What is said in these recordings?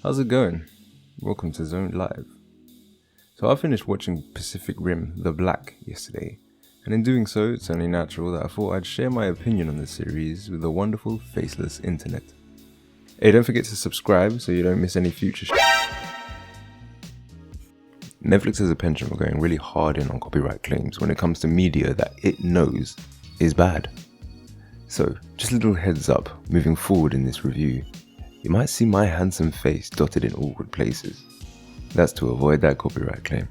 How's it going? Welcome to Zoned.Live. So I finished watching Pacific Rim The Black yesterday, and in doing so it's only natural that I thought I'd share my opinion on the series with the wonderful faceless internet. Hey, don't forget to subscribe so you don't miss any future Netflix has a penchant for going really hard in on copyright claims when it comes to media that it knows is bad. So, just a little heads up, moving forward in this review, you might see my handsome face dotted in awkward places. That's to avoid that copyright claim.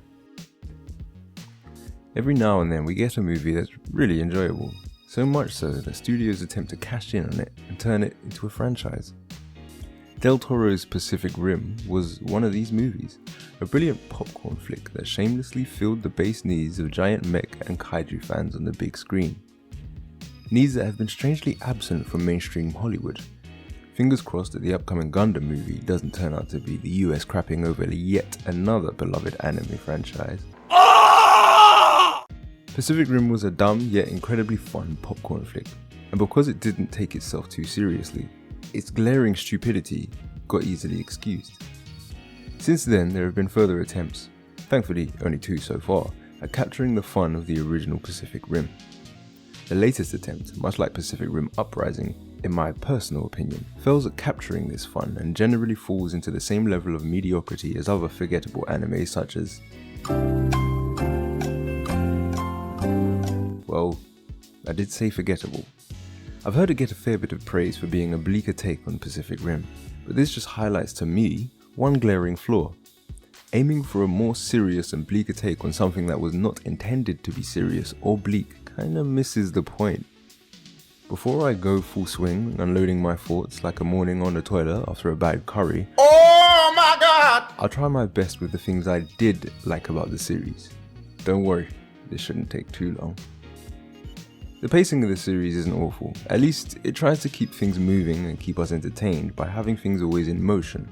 Every now and then we get a movie that's really enjoyable, so much so that studios attempt to cash in on it and turn it into a franchise. Del Toro's Pacific Rim was one of these movies, a brilliant popcorn flick that shamelessly filled the base needs of giant mecha and kaiju fans on the big screen. Needs that have been strangely absent from mainstream Hollywood. Fingers crossed that the upcoming Gundam movie doesn't turn out to be the US crapping over yet another beloved anime franchise. Pacific Rim was a dumb yet incredibly fun popcorn flick, and because it didn't take itself too seriously, its glaring stupidity got easily excused. Since then there have been further attempts, thankfully only 2 so far, at capturing the fun of the original Pacific Rim. The latest attempt, much like Pacific Rim Uprising, in my personal opinion, fails at capturing this fun and generally falls into the same level of mediocrity as other forgettable anime such as... well, I did say forgettable. I've heard it get a fair bit of praise for being a bleaker take on Pacific Rim, but this just highlights to me one glaring flaw. Aiming for a more serious and bleaker take on something that was not intended to be serious or bleak kinda misses the point. Before I go full swing, unloading my thoughts like a morning on the toilet after a bad curry, oh my god! I'll try my best with the things I did like about the series. Don't worry, this shouldn't take too long. The pacing of the series isn't awful, at least it tries to keep things moving and keep us entertained by having things always in motion.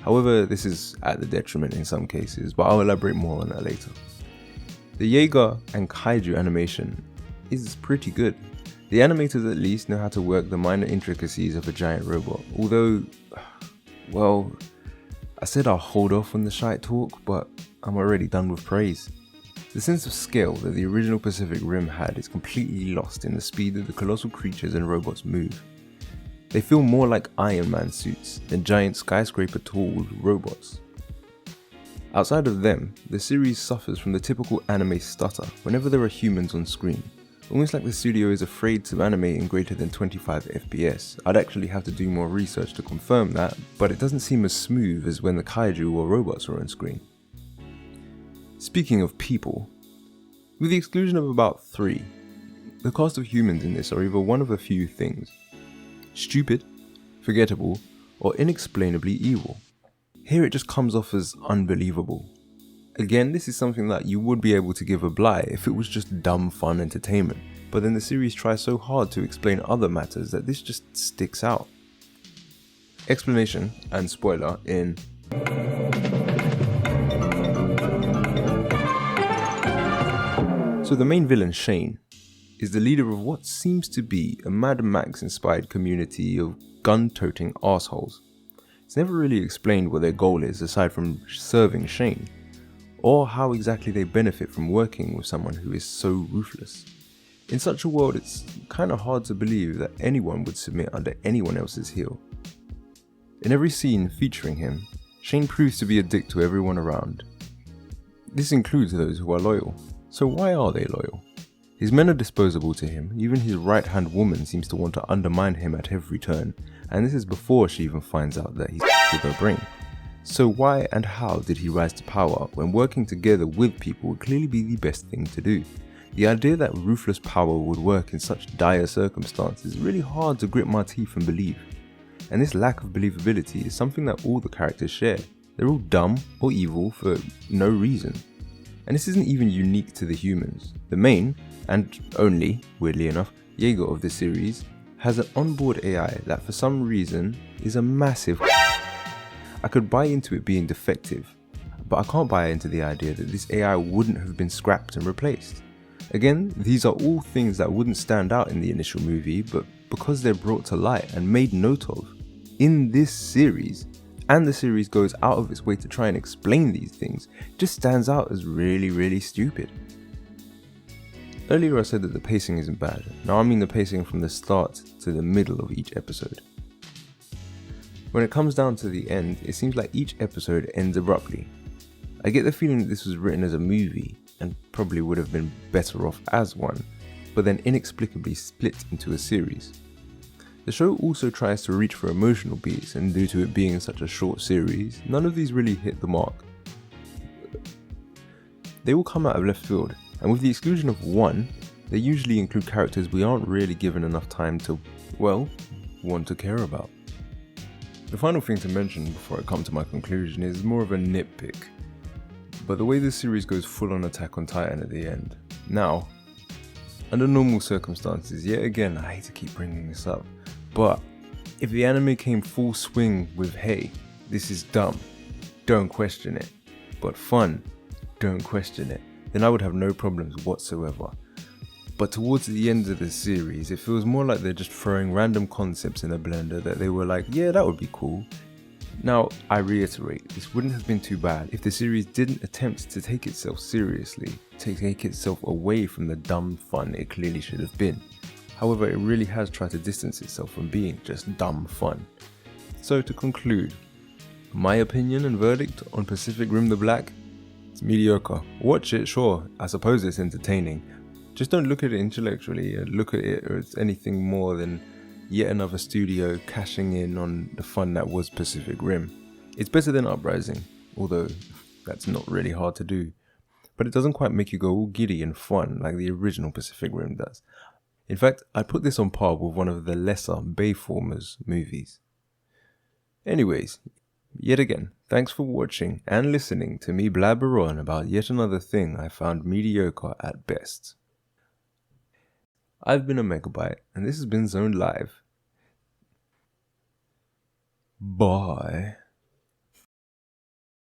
However, this is at the detriment in some cases, but I'll elaborate more on that later. The Jaeger and Kaiju animation is pretty good. The animators at least know how to work the minor intricacies of a giant robot, although, well, I said I'll hold off on the shite talk, but I'm already done with praise. The sense of scale that the original Pacific Rim had is completely lost in the speed that the colossal creatures and robots move. They feel more like Iron Man suits than giant skyscraper-tall robots. Outside of them, the series suffers from the typical anime stutter whenever there are humans on screen. Almost like the studio is afraid to animate in greater than 25 FPS. I'd actually have to do more research to confirm that, but it doesn't seem as smooth as when the kaiju or robots are on screen. Speaking of people, with the exclusion of about 3, the cast of humans in this are either one of a few things: stupid, forgettable, or inexplainably evil. Here it just comes off as unbelievable. Again, this is something that you would be able to give a bly if it was just dumb fun entertainment, but then the series tries so hard to explain other matters that this just sticks out. Explanation and spoiler in... So the main villain, Shane, is the leader of what seems to be a Mad Max inspired community of gun-toting arseholes. It's never really explained what their goal is aside from serving Shane, or how exactly they benefit from working with someone who is so ruthless. In such a world, it's kinda hard to believe that anyone would submit under anyone else's heel. In every scene featuring him, Shane proves to be a dick to everyone around. This includes those who are loyal. So why are they loyal? His men are disposable to him, even his right-hand woman seems to want to undermine him at every turn, and this is before she even finds out that he's with her brain. So why and how did he rise to power when working together with people would clearly be the best thing to do? The idea that ruthless power would work in such dire circumstances is really hard to grit my teeth and believe. And this lack of believability is something that all the characters share. They're all dumb or evil for no reason. And this isn't even unique to the humans. The main, and only, weirdly enough, Jaeger of this series has an onboard AI that for some reason is a massive... I could buy into it being defective, but I can't buy into the idea that this AI wouldn't have been scrapped and replaced. Again, these are all things that wouldn't stand out in the initial movie, but because they're brought to light and made note of in this series, and the series goes out of its way to try and explain these things, just stands out as really, really stupid. Earlier I said that the pacing isn't bad. Now I mean the pacing from the start to the middle of each episode. When it comes down to the end, it seems like each episode ends abruptly. I get the feeling that this was written as a movie, and probably would have been better off as one, but then inexplicably split into a series. The show also tries to reach for emotional beats, and due to it being such a short series, none of these really hit the mark. They all come out of left field, and with the exclusion of one, they usually include characters we aren't really given enough time to, well, want to care about. The final thing to mention before I come to my conclusion is more of a nitpick, but the way this series goes full on Attack on Titan at the end. Now, under normal circumstances, yet again I hate to keep bringing this up, but if the anime came full swing with hey, this is dumb, don't question it, but fun, don't question it, then I would have no problems whatsoever. But towards the end of the series, it feels more like they're just throwing random concepts in a blender that they were like, yeah, that would be cool. Now, I reiterate, this wouldn't have been too bad if the series didn't attempt to take itself seriously, to take itself away from the dumb fun it clearly should have been. However, it really has tried to distance itself from being just dumb fun. So to conclude, my opinion and verdict on Pacific Rim the Black? It's mediocre. Watch it, sure, I suppose it's entertaining. Just don't look at it intellectually, look at it as anything more than yet another studio cashing in on the fun that was Pacific Rim. It's better than Uprising, although that's not really hard to do. But it doesn't quite make you go all giddy and fun like the original Pacific Rim does. In fact, I'd put this on par with one of the lesser Bayformers movies. Anyways, yet again, thanks for watching and listening to me blabber on about yet another thing I found mediocre at best. I've been AMegaByte, and this has been Zoned.Live. Bye.